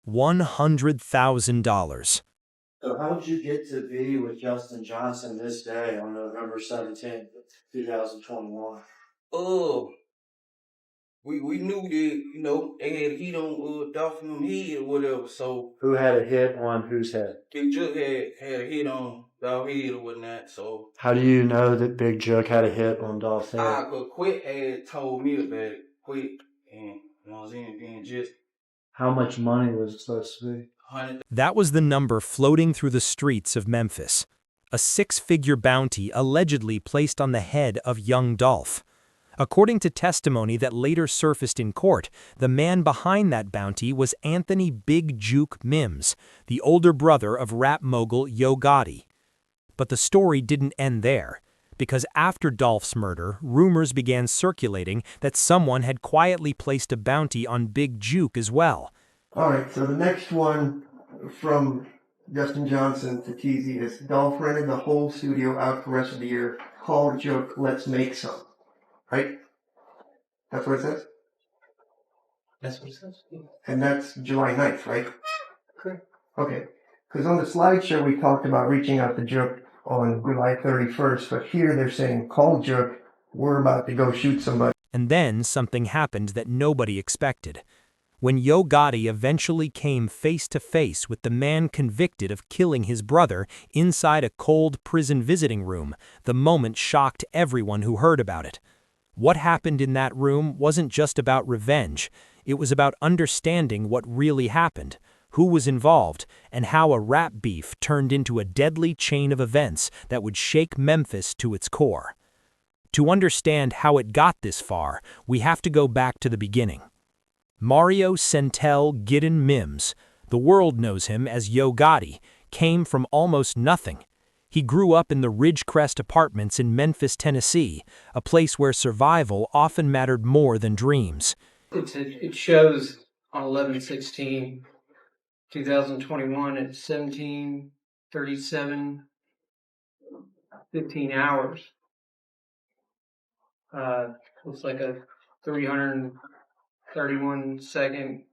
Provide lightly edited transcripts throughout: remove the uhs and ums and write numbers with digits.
$100,000. So how did you get to be with Justin Johnson this day on November 17th, 2021? Uh, we knew that, they had heat on Dolph and them head or whatever, so Who had a hit on whose head? Big Jook had a hit on Dolph head or whatnot, so How do you know that Big Jook had a hit on Dolph's head? Quick had told me about it, Quick, and I was in being just How much money was it supposed to be? 100. That was the number floating through the streets of Memphis. A six-figure bounty allegedly placed on the head of Young Dolph. According to testimony that later surfaced in court, the man behind that bounty was Anthony Big Jook Mims, the older brother of rap mogul Yo Gotti. But the story didn't end there, because after Dolph's murder, rumors began circulating that someone had quietly placed a bounty on Big Jook as well. All right, so the next one from Justin Johnson to TZ is Dolph rented the whole studio out for the rest of the year. Call Jook, let's make some. Right? That's what it says? That's what it says. And that's July 9th, right? Correct. Okay. Because on the slideshow we talked about reaching out to Jook on July 31st, but here they're saying, call Jook, we're about to go shoot somebody. And then something happened that nobody expected. When Yo Gotti eventually came face to face with the man convicted of killing his brother inside a cold prison visiting room, the moment shocked everyone who heard about it. What happened in that room wasn't just about revenge. It was about understanding what really happened, who was involved, and how a rap beef turned into a deadly chain of events that would shake Memphis to its core. To understand how it got this far, we have to go back to the beginning. Mario Centel Gideon Mims, the world knows him as Yo Gotti, came from almost nothing. He grew up in the Ridgecrest Apartments in Memphis, Tennessee, a place where survival often mattered more than dreams. It shows on 11/16/2021 at 17:37, 15 hours. Looks like a 331-second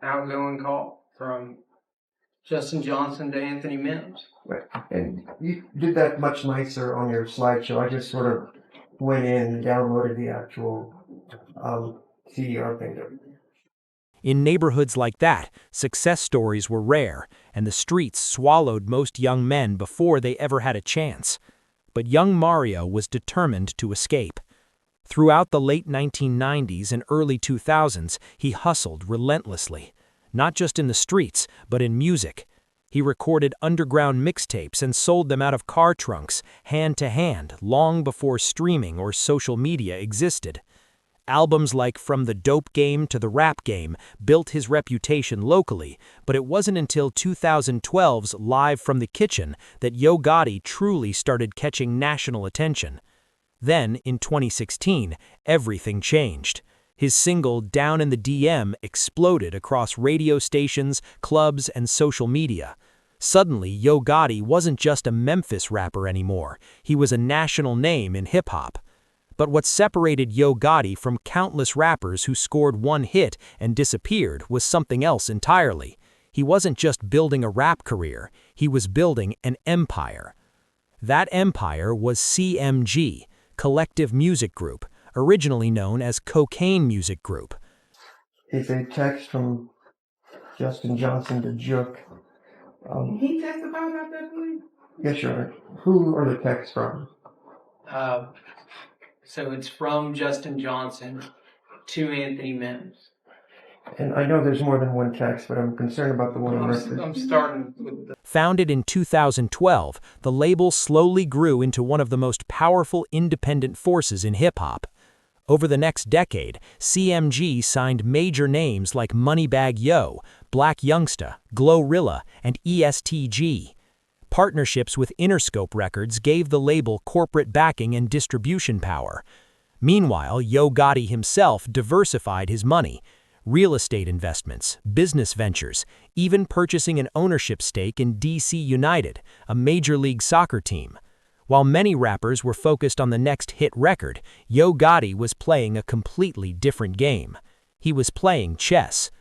outgoing call from Justin Johnson to Anthony Mims. Right. And you did that much nicer on your slideshow. I just sort of went in and downloaded the actual CDR thing. In neighborhoods like that, success stories were rare, and the streets swallowed most young men before they ever had a chance. But young Mario was determined to escape. Throughout the late 1990s and early 2000s, he hustled relentlessly. Not just in the streets, but in music. He recorded underground mixtapes and sold them out of car trunks, hand to hand, long before streaming or social media existed. Albums like From the Dope Game to the Rap Game built his reputation locally, but it wasn't until 2012's Live from the Kitchen that Yo Gotti truly started catching national attention. Then, in 2016, everything changed. His single Down in the DM exploded across radio stations, clubs, and social media. Suddenly, Yo Gotti wasn't just a Memphis rapper anymore. He was a national name in hip-hop. But what separated Yo Gotti from countless rappers who scored one hit and disappeared was something else entirely. He wasn't just building a rap career, he was building an empire. That empire was CMG, Collective Music Group, originally known as Cocaine Music Group. It's a text from Justin Johnson to Jook. He testified about that, please? Yes, sure. Who are the texts from? So it's from Justin Johnson to Anthony Mims. And I know there's more than one text, but I'm concerned about the one on record. I'm starting with the... Founded in 2012, the label slowly grew into one of the most powerful independent forces in hip-hop. Over the next decade, CMG signed major names like Moneybagg Yo, Black Youngsta, Glorilla, and ESTG. Partnerships with Interscope Records gave the label corporate backing and distribution power. Meanwhile, Yo Gotti himself diversified his money. Real estate investments, business ventures, even purchasing an ownership stake in DC United, a Major League Soccer team. While many rappers were focused on the next hit record, Yo Gotti was playing a completely different game. He was playing chess.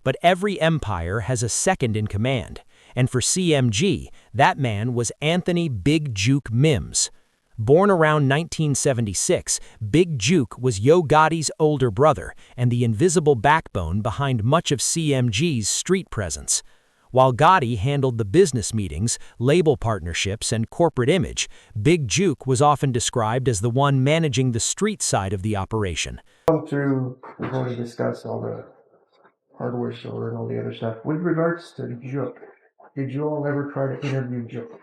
But every empire has a second in command, and for CMG, that man was Anthony Big Jook Mims. Born around 1976, Big Jook was Yo Gotti's older brother and the invisible backbone behind much of CMG's street presence. While Gotti handled the business meetings, label partnerships, and corporate image, Big Jook was often described as the one managing the street side of the operation. We've already discussed all the hardware store and all the other stuff. With regards to Jook, did you all ever try to interview Jook?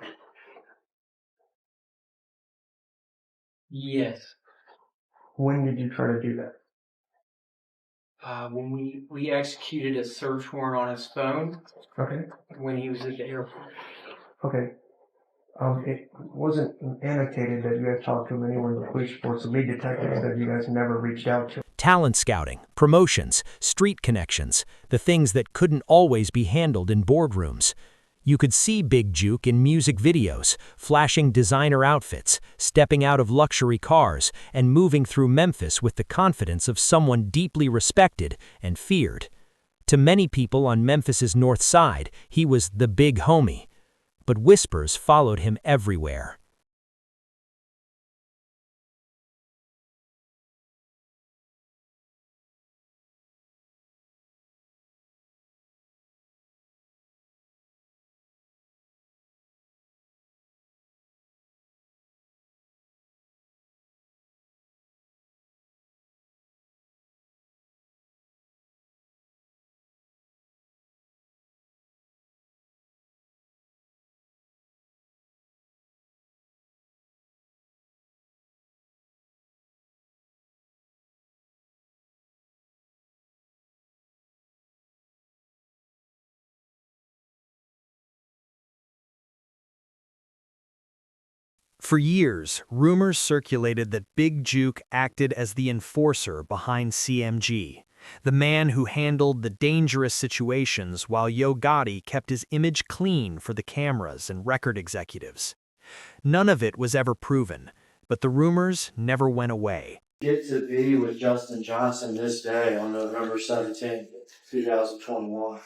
Yes. When did you try to do that? When we executed a search warrant on his phone Okay. when he was at the airport. Okay. It wasn't annotated that you had talked to him anywhere in the police force. The lead detective said you guys never reached out to him. Talent scouting, promotions, street connections, the things that couldn't always be handled in boardrooms. You could see Big Jook in music videos, flashing designer outfits, stepping out of luxury cars, and moving through Memphis with the confidence of someone deeply respected and feared. To many people on Memphis's north side, he was the big homie. But whispers followed him everywhere. For years, rumors circulated that Big Jook acted as the enforcer behind CMG, the man who handled the dangerous situations while Yo Gotti kept his image clean for the cameras and record executives. None of it was ever proven, but the rumors never went away. Get to be with Justin Johnson this day on November 17th, 2021.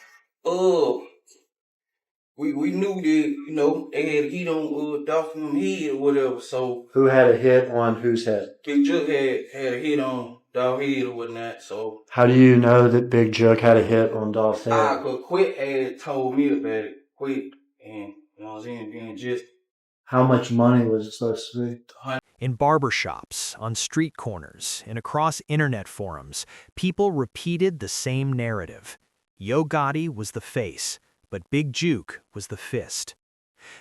We knew that, you know, they had heat on Dolph and head or whatever, so Who had a hit on whose head? Big Jook had a hit on Dolph head or whatnot, so How do you know that Big Jook had a hit on Dolph's head? I could quit had told me about it quick, and you know what I'm saying, being just How much money was it supposed to be? In barbershops, on street corners, and across internet forums, people repeated the same narrative. Yo Gotti was the face, but Big Jook was the fist.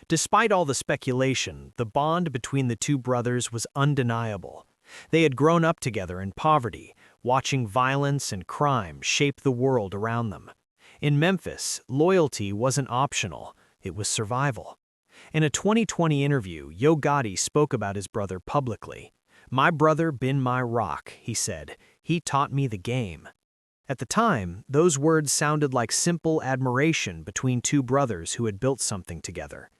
Despite all the speculation, the bond between the two brothers was undeniable. They had grown up together in poverty, watching violence and crime shape the world around them. In Memphis, loyalty wasn't optional, it was survival. In a 2020 interview, Yo Gotti spoke about his brother publicly. "My brother been my rock," he said. "He taught me the game." At the time, those words sounded like simple admiration between two brothers who had built something together.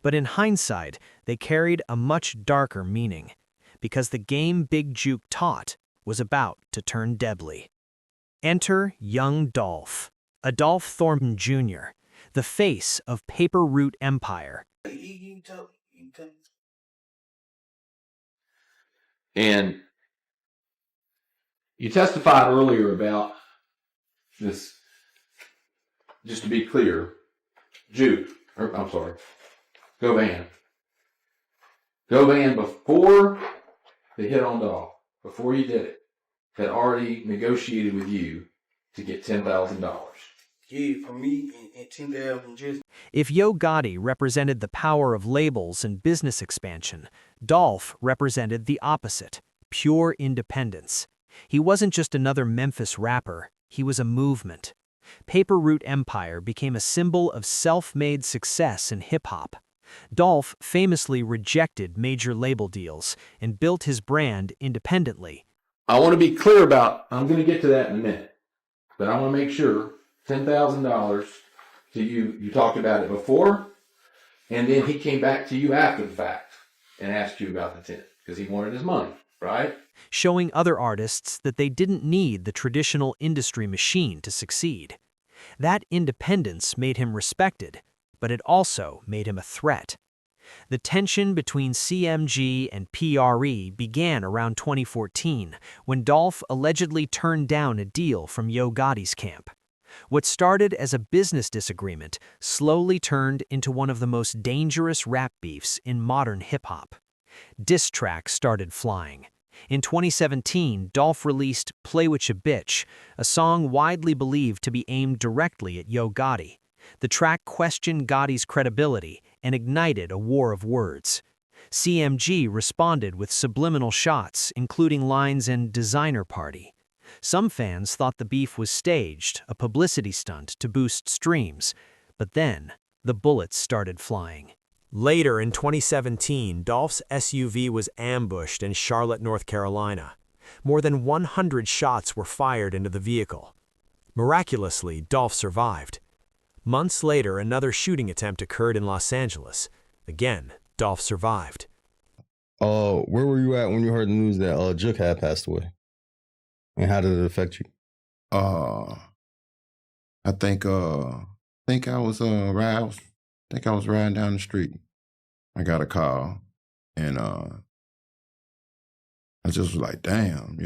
But in hindsight, they carried a much darker meaning, because the game Big Jook taught was about to turn deadly. Enter Young Dolph, Adolph Thornton Jr., the face of Paper Route Empire. And you testified earlier about this, just to be clear, Govan. Govan, before they hit on Dolph, before you did it, had already negotiated with you to get $10,000. yeah, for me, and 10,000 just. If Yo Gotti represented the power of labels and business expansion, Dolph represented the opposite, pure independence. He wasn't just another Memphis rapper, he was a movement. Paper Route Empire became a symbol of self-made success in hip-hop. Dolph famously rejected major label deals and built his brand independently. I want to be clear about, I'm going to get to that in a minute, but I want to make sure $10,000 to you, you talked about it before, and then he came back to you after the fact and asked you about the 10 because he wanted his money, right? Showing other artists that they didn't need the traditional industry machine to succeed. That independence made him respected, but it also made him a threat. The tension between CMG and PRE began around 2014, when Dolph allegedly turned down a deal from Yo Gotti's camp. What started as a business disagreement slowly turned into one of the most dangerous rap beefs in modern hip-hop. Diss tracks started flying. In 2017, Dolph released Play With Ya Bitch, a song widely believed to be aimed directly at Yo Gotti. The track questioned Gotti's credibility and ignited a war of words. CMG responded with subliminal shots, including lines in Designer Party. Some fans thought the beef was staged, a publicity stunt to boost streams, but then the bullets started flying. Later in 2017, Dolph's SUV was ambushed in Charlotte, North Carolina. More than 100 shots were fired into the vehicle. Miraculously, Dolph survived. Months later, another shooting attempt occurred in Los Angeles. Again, Dolph survived. Where were you at when you heard the news that Jook had passed away? And how did it affect you? I think I was riding down the street. I got a call, and I just was like, damn,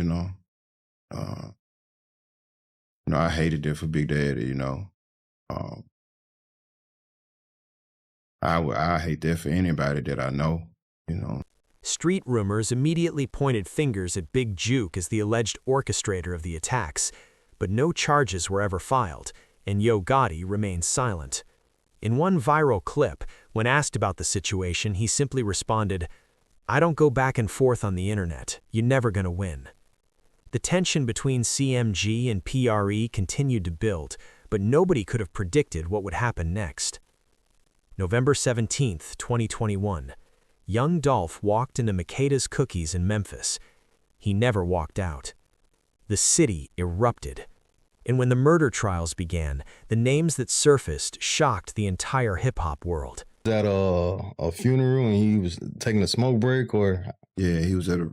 I hated it for Big Daddy, I hate that for anybody that I know. Street rumors immediately pointed fingers at Big Jook as the alleged orchestrator of the attacks, but no charges were ever filed, and Yo Gotti remained silent. In one viral clip, when asked about the situation, he simply responded, "I don't go back and forth on the internet. You're never gonna win." The tension between CMG and PRE continued to build, but nobody could have predicted what would happen next. November 17th, 2021. Young Dolph walked into Makeda's Cookies in Memphis. He never walked out. The city erupted. And when the murder trials began, the names that surfaced shocked the entire hip-hop world. Was that a funeral and he was taking a smoke break, or? Yeah, he was at a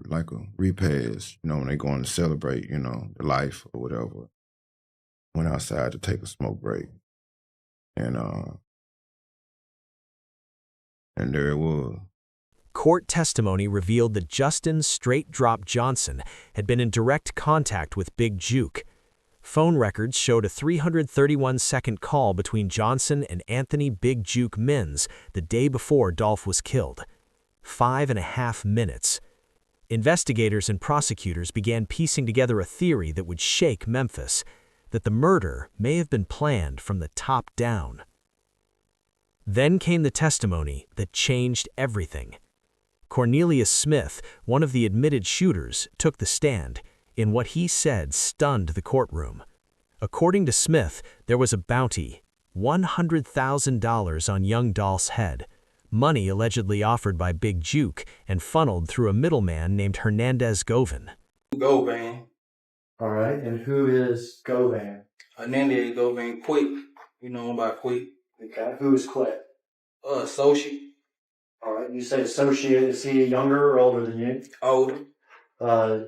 repast, when they going to celebrate, the life or whatever. Went outside to take a smoke break. And there it was. Court testimony revealed that Justin Straight Drop Johnson had been in direct contact with Big Jook. Phone records showed a 331-second call between Johnson and Anthony Big Jook Mins the day before Dolph was killed. 5.5 minutes. Investigators and prosecutors began piecing together a theory that would shake Memphis, that the murder may have been planned from the top down. Then came the testimony that changed everything. Cornelius Smith, one of the admitted shooters, took the stand in what he said stunned the courtroom. According to Smith, there was a bounty, $100,000 on Young Dolph's head, money allegedly offered by Big Jook and funneled through a middleman named Hernandez Govan. Govan. All right, and who is Govan? Hernandez Govan Quick. You know about Quick. Okay, who is Quick? Associate. All right, you say associate. Is he younger or older than you? Older.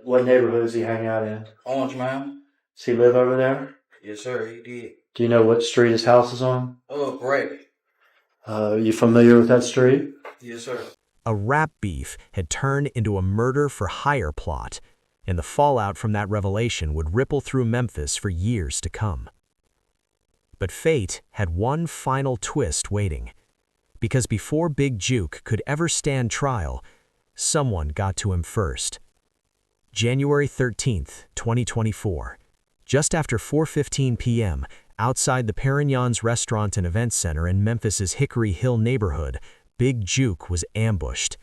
What neighborhood does he hang out in? Orange Mountain. Does he live over there? Yes, sir, he did. Do you know what street his house is on? Bracket. You familiar with that street? Yes, sir. A rap beef had turned into a murder-for-hire plot, and the fallout from that revelation would ripple through Memphis for years to come. But fate had one final twist waiting, because before Big Jook could ever stand trial, someone got to him first. January 13th, 2024. Just after 4:15 p.m., outside the Perignon's Restaurant and Event Center in Memphis's Hickory Hill neighborhood, Big Jook was ambushed.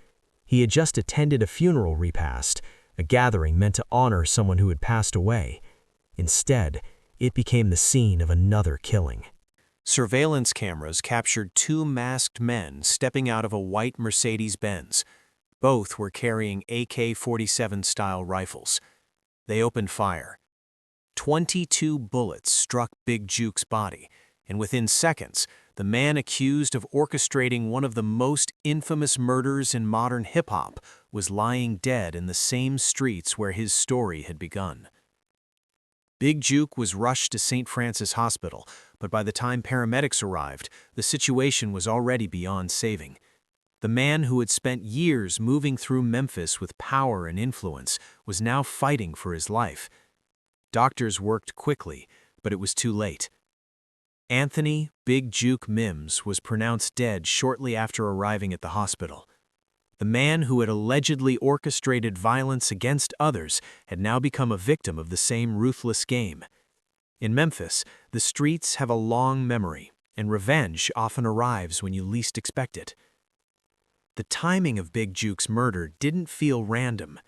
He had just attended a funeral repast, a gathering meant to honor someone who had passed away. Instead, it became the scene of another killing. Surveillance cameras captured two masked men stepping out of a white Mercedes-Benz. Both were carrying AK-47-style rifles. They opened fire. 22 bullets struck Big Jook's body, and within seconds, the man accused of orchestrating one of the most infamous murders in modern hip-hop was lying dead in the same streets where his story had begun. Big Jook was rushed to St. Francis Hospital, but by the time paramedics arrived, the situation was already beyond saving. The man who had spent years moving through Memphis with power and influence was now fighting for his life. Doctors worked quickly, but it was too late. Anthony Big Jook Mims was pronounced dead shortly after arriving at the hospital. The man who had allegedly orchestrated violence against others had now become a victim of the same ruthless game. In Memphis, the streets have a long memory, and revenge often arrives when you least expect it. The timing of Big Jook's murder didn't feel random.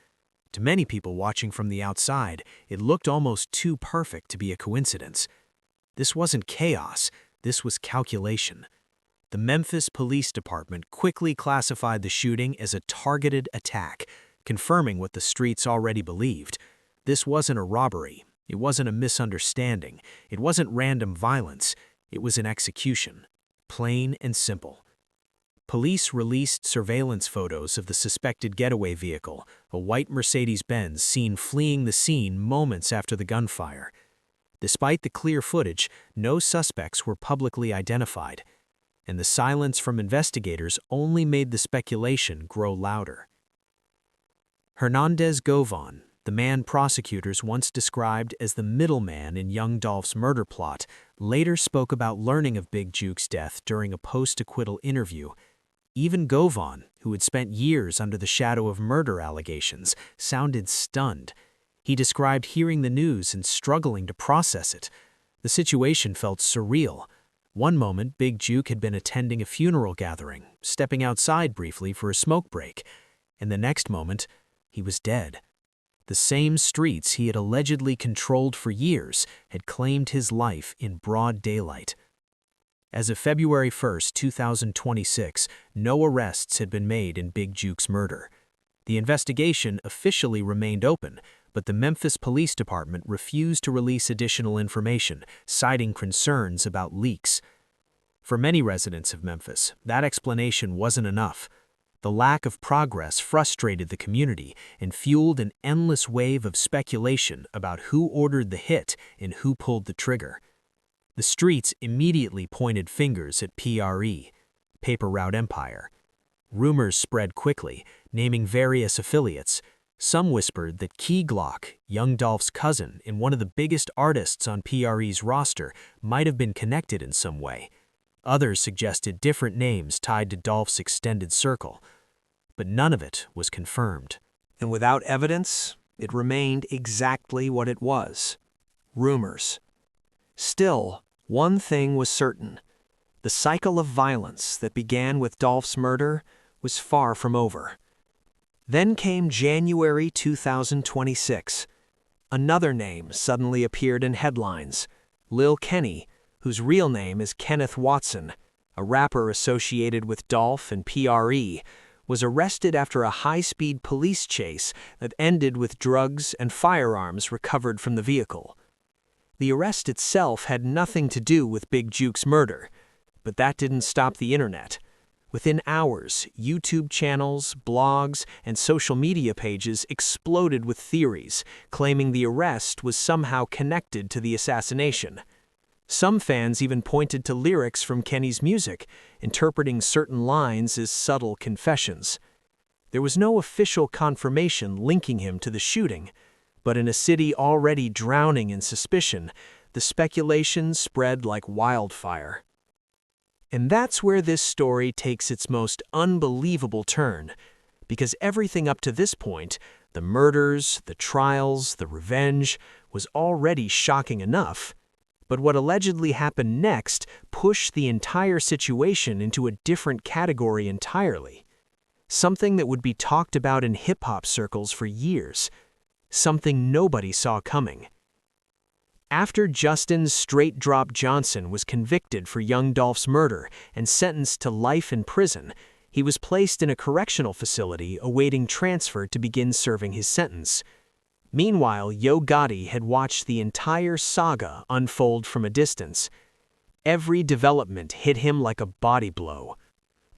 To many people watching from the outside, it looked almost too perfect to be a coincidence. This wasn't chaos, this was calculation. The Memphis Police Department quickly classified the shooting as a targeted attack, confirming what the streets already believed. This wasn't a robbery, it wasn't a misunderstanding, it wasn't random violence, it was an execution. Plain and simple. Police released surveillance photos of the suspected getaway vehicle, a white Mercedes-Benz seen fleeing the scene moments after the gunfire. Despite the clear footage, no suspects were publicly identified, and the silence from investigators only made the speculation grow louder. Hernandez Govan, the man prosecutors once described as the middleman in Young Dolph's murder plot, later spoke about learning of Big Jook's death during a post-acquittal interview. Even Govan, who had spent years under the shadow of murder allegations, sounded stunned. He described hearing the news and struggling to process it. The situation felt surreal. One moment, Big Jook had been attending a funeral gathering, stepping outside briefly for a smoke break, and the next moment, he was dead. The same streets he had allegedly controlled for years had claimed his life in broad daylight. As of February 1, 2026, no arrests had been made in Big Jook's murder. The investigation officially remained open, but the Memphis Police Department refused to release additional information, citing concerns about leaks. For many residents of Memphis, that explanation wasn't enough. The lack of progress frustrated the community and fueled an endless wave of speculation about who ordered the hit and who pulled the trigger. The streets immediately pointed fingers at PRE, Paper Route Empire. Rumors spread quickly, naming various affiliates. Some whispered that Key Glock, Young Dolph's cousin and one of the biggest artists on PRE's roster, might have been connected in some way. Others suggested different names tied to Dolph's extended circle. But none of it was confirmed. And without evidence, it remained exactly what it was: rumors. Still, one thing was certain. The cycle of violence that began with Dolph's murder was far from over. Then came January 2026. Another name suddenly appeared in headlines: Lil Kenny, whose real name is Kenneth Watson, a rapper associated with Dolph and PRE, was arrested after a high-speed police chase that ended with drugs and firearms recovered from the vehicle. The arrest itself had nothing to do with Big Jook's murder, but that didn't stop the internet. Within hours, YouTube channels, blogs, and social media pages exploded with theories, claiming the arrest was somehow connected to the assassination. Some fans even pointed to lyrics from Kenny's music, interpreting certain lines as subtle confessions. There was no official confirmation linking him to the shooting, but in a city already drowning in suspicion, the speculation spread like wildfire. And that's where this story takes its most unbelievable turn, because everything up to this point, the murders, the trials, the revenge, was already shocking enough. But what allegedly happened next pushed the entire situation into a different category entirely. Something that would be talked about in hip-hop circles for years. Something nobody saw coming. After Justin Straight Drop Johnson was convicted for Young Dolph's murder and sentenced to life in prison, he was placed in a correctional facility awaiting transfer to begin serving his sentence. Meanwhile, Yo Gotti had watched the entire saga unfold from a distance. Every development hit him like a body blow.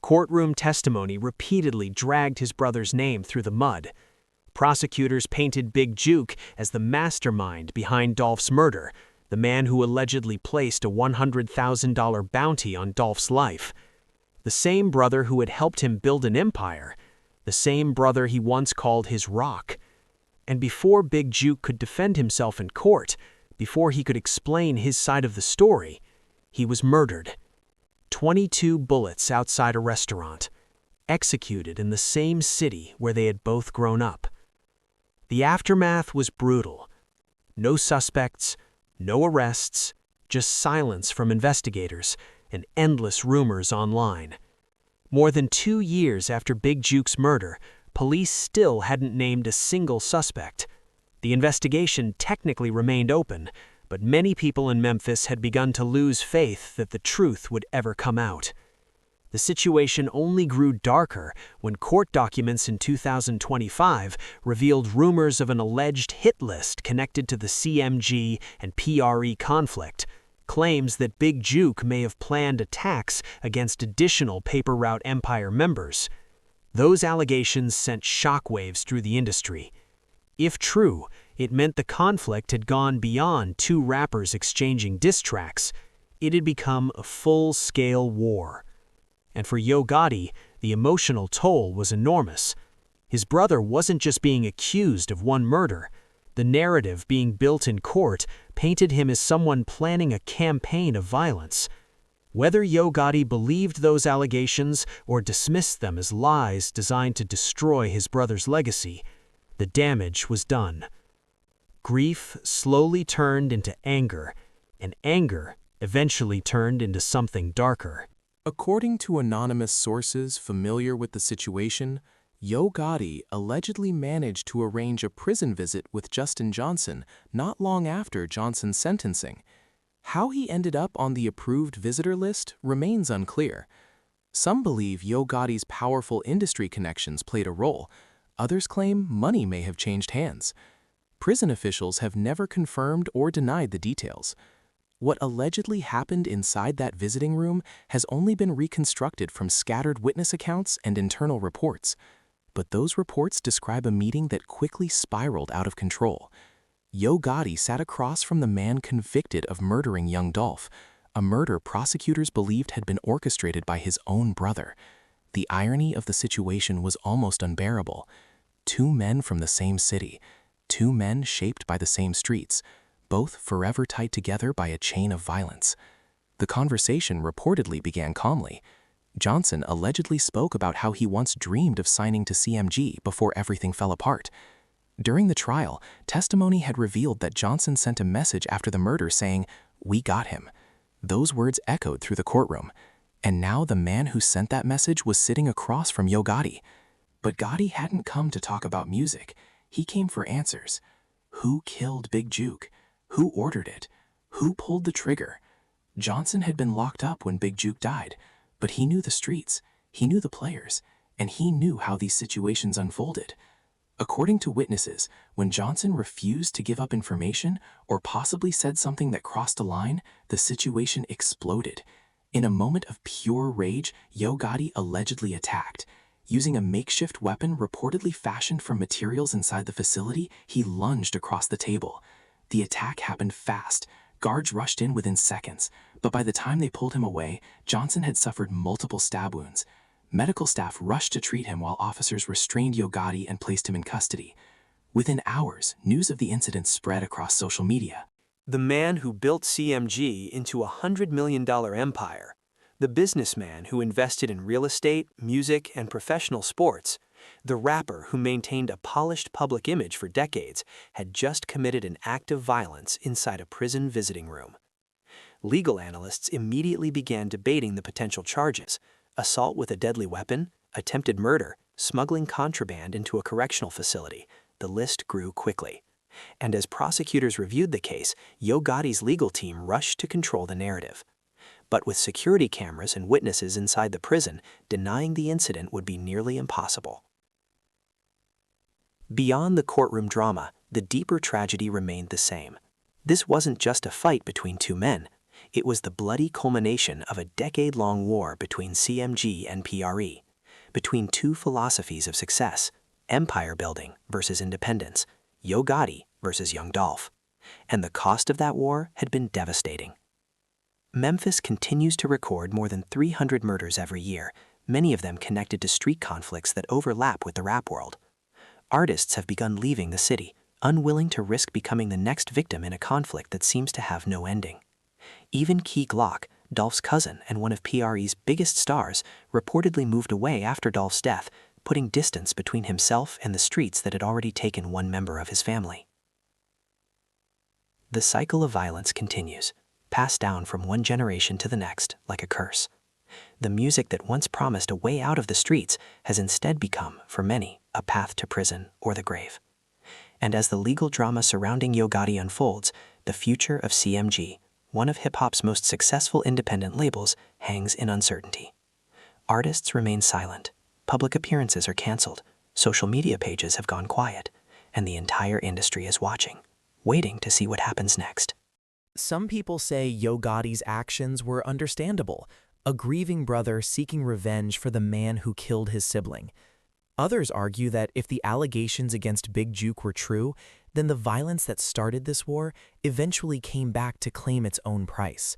Courtroom testimony repeatedly dragged his brother's name through the mud. Prosecutors painted Big Jook as the mastermind behind Dolph's murder, the man who allegedly placed a $100,000 bounty on Dolph's life. The same brother who had helped him build an empire, the same brother he once called his rock. And before Big Jook could defend himself in court, before he could explain his side of the story, he was murdered. 22 bullets outside a restaurant, executed in the same city where they had both grown up. The aftermath was brutal. No suspects, no arrests, just silence from investigators and endless rumors online. More than 2 years after Big Jook's murder, police still hadn't named a single suspect. The investigation technically remained open, but many people in Memphis had begun to lose faith that the truth would ever come out. The situation only grew darker when court documents in 2025 revealed rumors of an alleged hit list connected to the CMG and PRE conflict, claims that Big Jook may have planned attacks against additional Paper Route Empire members. Those allegations sent shockwaves through the industry. If true, it meant the conflict had gone beyond 2 rappers exchanging diss tracks. It had become a full-scale war. And for Yo Gotti, the emotional toll was enormous. His brother wasn't just being accused of one murder. The narrative being built in court painted him as someone planning a campaign of violence. Whether Yo Gotti believed those allegations or dismissed them as lies designed to destroy his brother's legacy, the damage was done. Grief slowly turned into anger, and anger eventually turned into something darker. According to anonymous sources familiar with the situation, Yo Gotti allegedly managed to arrange a prison visit with Justin Johnson not long after Johnson's sentencing. How he ended up on the approved visitor list remains unclear. Some believe Yo Gotti's powerful industry connections played a role. Others claim money may have changed hands. Prison officials have never confirmed or denied the details. What allegedly happened inside that visiting room has only been reconstructed from scattered witness accounts and internal reports. But those reports describe a meeting that quickly spiraled out of control. Yo Gotti sat across from the man convicted of murdering Young Dolph, a murder prosecutors believed had been orchestrated by his own brother. The irony of the situation was almost unbearable. 2 men from the same city, 2 men shaped by the same streets, both forever tied together by a chain of violence. The conversation reportedly began calmly. Johnson allegedly spoke about how he once dreamed of signing to CMG before everything fell apart. During the trial, testimony had revealed that Johnson sent a message after the murder saying, "We got him." Those words echoed through the courtroom. And now the man who sent that message was sitting across from Yo Gotti. But Gotti hadn't come to talk about music. He came for answers. Who killed Big Jook? Who ordered it? Who pulled the trigger? Johnson had been locked up when Big Jook died, but he knew the streets, he knew the players, and he knew how these situations unfolded. According to witnesses, when Johnson refused to give up information or possibly said something that crossed a line, the situation exploded. In a moment of pure rage, Yo Gotti allegedly attacked. Using a makeshift weapon reportedly fashioned from materials inside the facility, he lunged across the table. The attack happened fast. Guards rushed in within seconds, but by the time they pulled him away, Johnson had suffered multiple stab wounds. Medical staff rushed to treat him while officers restrained Yo Gotti and placed him in custody. Within hours, news of the incident spread across social media. The man who built CMG into a $100 million empire, the businessman who invested in real estate, music, and professional sports, the rapper who maintained a polished public image for decades, had just committed an act of violence inside a prison visiting room. Legal analysts immediately began debating the potential charges: assault with a deadly weapon, attempted murder, smuggling contraband into a correctional facility. The list grew quickly. And as prosecutors reviewed the case, Yo Gotti's legal team rushed to control the narrative. But with security cameras and witnesses inside the prison, denying the incident would be nearly impossible. Beyond the courtroom drama, the deeper tragedy remained the same. This wasn't just a fight between 2 men. It was the bloody culmination of a decade-long war between CMG and PRE, between 2 philosophies of success, empire building versus independence, Yo Gotti versus Young Dolph. And the cost of that war had been devastating. Memphis continues to record more than 300 murders every year, many of them connected to street conflicts that overlap with the rap world. Artists have begun leaving the city, unwilling to risk becoming the next victim in a conflict that seems to have no ending. Even Key Glock, Dolph's cousin and one of PRE's biggest stars, reportedly moved away after Dolph's death, putting distance between himself and the streets that had already taken one member of his family. The cycle of violence continues, passed down from one generation to the next like a curse. The music that once promised a way out of the streets has instead become, for many, a path to prison or the grave. And as the legal drama surrounding Yo Gotti unfolds, the future of CMG, one of hip-hop's most successful independent labels, hangs in uncertainty. Artists remain silent, public appearances are canceled, social media pages have gone quiet, and the entire industry is watching, waiting to see what happens next. Some people say Yo Gotti's actions were understandable, a grieving brother seeking revenge for the man who killed his sibling. Others argue that if the allegations against Big Jook were true, then the violence that started this war eventually came back to claim its own price.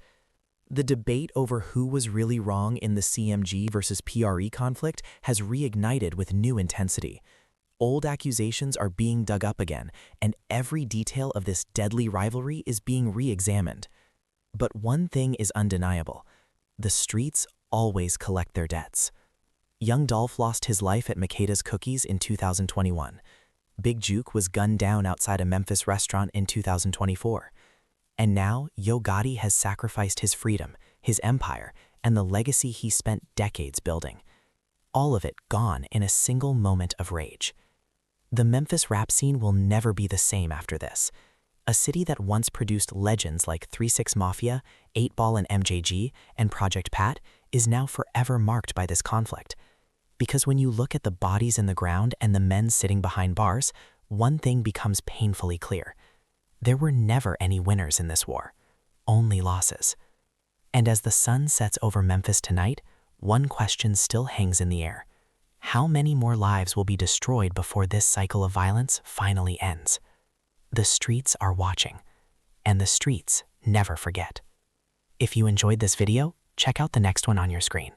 The debate over who was really wrong in the CMG versus PRE conflict has reignited with new intensity. Old accusations are being dug up again, and every detail of this deadly rivalry is being re-examined. But one thing is undeniable. The streets always collect their debts. Young Dolph lost his life at Makeda's Cookies in 2021. Big Jook was gunned down outside a Memphis restaurant in 2024. And now, Yo Gotti has sacrificed his freedom, his empire, and the legacy he spent decades building. All of it gone in a single moment of rage. The Memphis rap scene will never be the same after this. A city that once produced legends like 3-6 Mafia, 8 Ball and MJG, and Project Pat is now forever marked by this conflict. Because when you look at the bodies in the ground and the men sitting behind bars, one thing becomes painfully clear. There were never any winners in this war, only losses. And as the sun sets over Memphis tonight, one question still hangs in the air. How many more lives will be destroyed before this cycle of violence finally ends? The streets are watching, and the streets never forget. If you enjoyed this video, check out the next one on your screen.